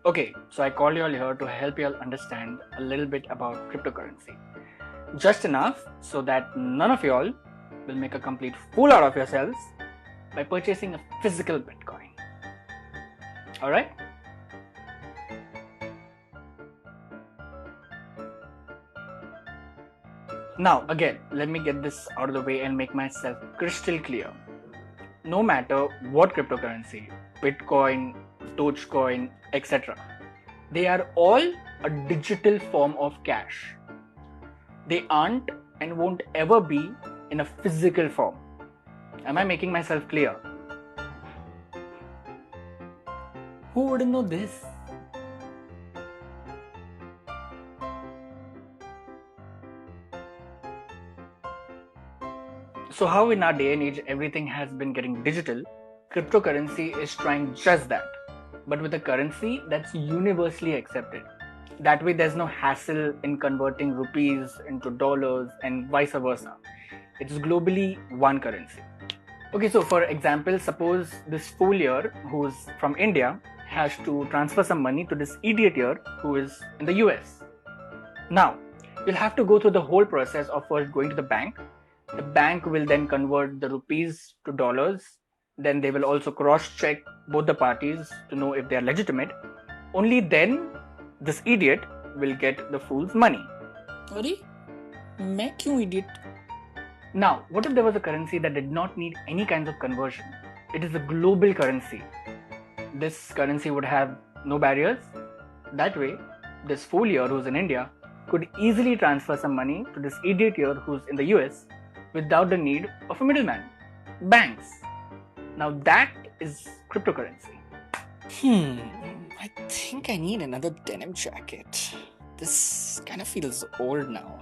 Okay, so I called you all here to help you all understand a little bit about cryptocurrency. Just enough so that none of you all will make a complete fool out of yourselves by purchasing a physical Bitcoin. Alright? Now, again, let me get this out of the way and make myself crystal clear. No matter what cryptocurrency, Bitcoin, Dogecoin, etc., they are all a digital form of cash. They aren't and won't ever be in a physical form. Am I making myself clear? Who wouldn't know this? So how in our day and age everything has been getting digital, cryptocurrency is trying just that, but with a currency that's universally accepted. That way there's no hassle in converting rupees into dollars and vice versa. It's globally one currency. Okay, so for example, suppose this fool here who's from India has to transfer some money to this idiot here who is in the US. Now, you'll have to go through the whole process of first going to the bank. The bank will then convert the rupees to dollars. Then they will also cross-check both the parties to know if they are legitimate. Only then this idiot will get the fool's money. अरे मैं क्यों idiot? Now, what if there was a currency that did not need any kinds of conversion? It is a global currency. This currency would have no barriers. That way, this fool here who's in India could easily transfer some money to this idiot here who's in the US without the need of a middleman. Banks. Now that is cryptocurrency. I think I need another denim jacket. This kind of feels old now.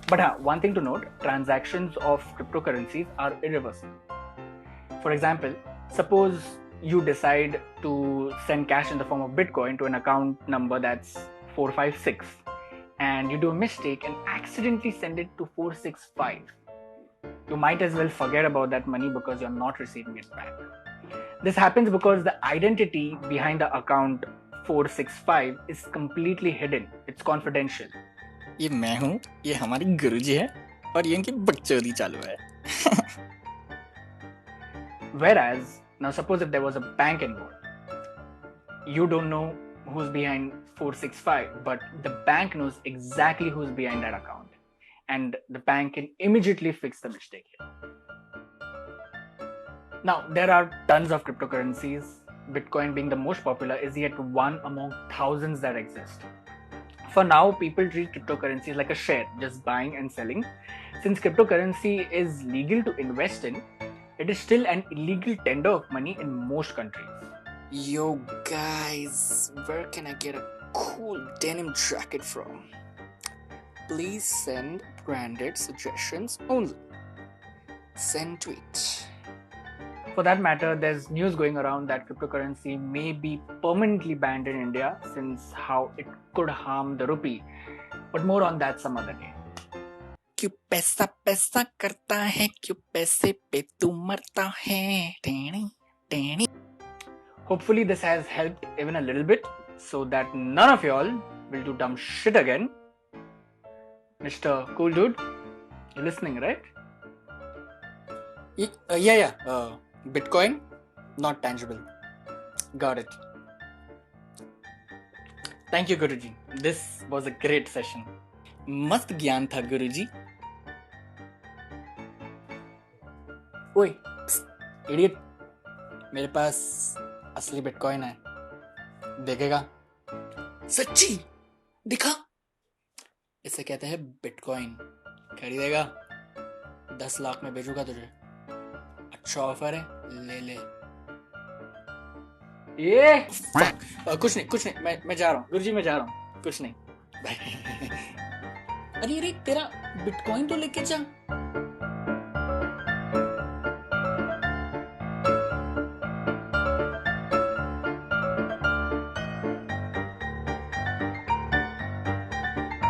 But one thing to note, transactions of cryptocurrencies are irreversible. For example, suppose you decide to send cash in the form of Bitcoin to an account number that's 456 and you do a mistake and accidentally send it to 465. You might as well forget about that money because you're not receiving it back. This happens because the identity behind the account 465 is completely hidden. It's confidential. ये मैं हूँ, ये हमारी गुरुजी है और ये इनकी बकचोदी चालू है. Whereas, now suppose if there was a bank involved, you don't know who's behind 465, but the bank knows exactly who's behind that account. And the bank can immediately fix the mistake here. Now, there are tons of cryptocurrencies. Bitcoin being the most popular is yet one among thousands that exist. For now, people treat cryptocurrencies like a share, just buying and selling. Since cryptocurrency is legal to invest in, it is still an illegal tender of money in most countries. Yo guys, where can I get a cool denim jacket from? Please send branded suggestions only. Send tweet. For that matter, there's news going around that cryptocurrency may be permanently banned in India since how it could harm the rupee. But more on that some other day. क्यों पैसा पैसा करता है, क्यों पैसे पे तू मरता है. टेणी टेणी. Hopefully this has helped even a little bit so that none of y'all will do dumb shit again. Mr. Cool Dude, you're listening, right? Yeah. Bitcoin, not tangible. Got it. Thank you, Guruji. This was a great session. मस्त ज्ञान था गुरुजी. ओए, idiot. मेरे पास असली bitcoin है, देखेगा? सच्ची दिखा. इसे कहते हैं बिटकॉइन. खरीदेगा? 10 लाख में भेजूंगा तुझे. अच्छा ऑफर है, ले ले. ये कुछ नहीं, मैं जा रहा हूँ गुरुजी, मैं जा रहा हूँ. कुछ नहीं. अरे तेरा बिटकॉइन तो लेके जा.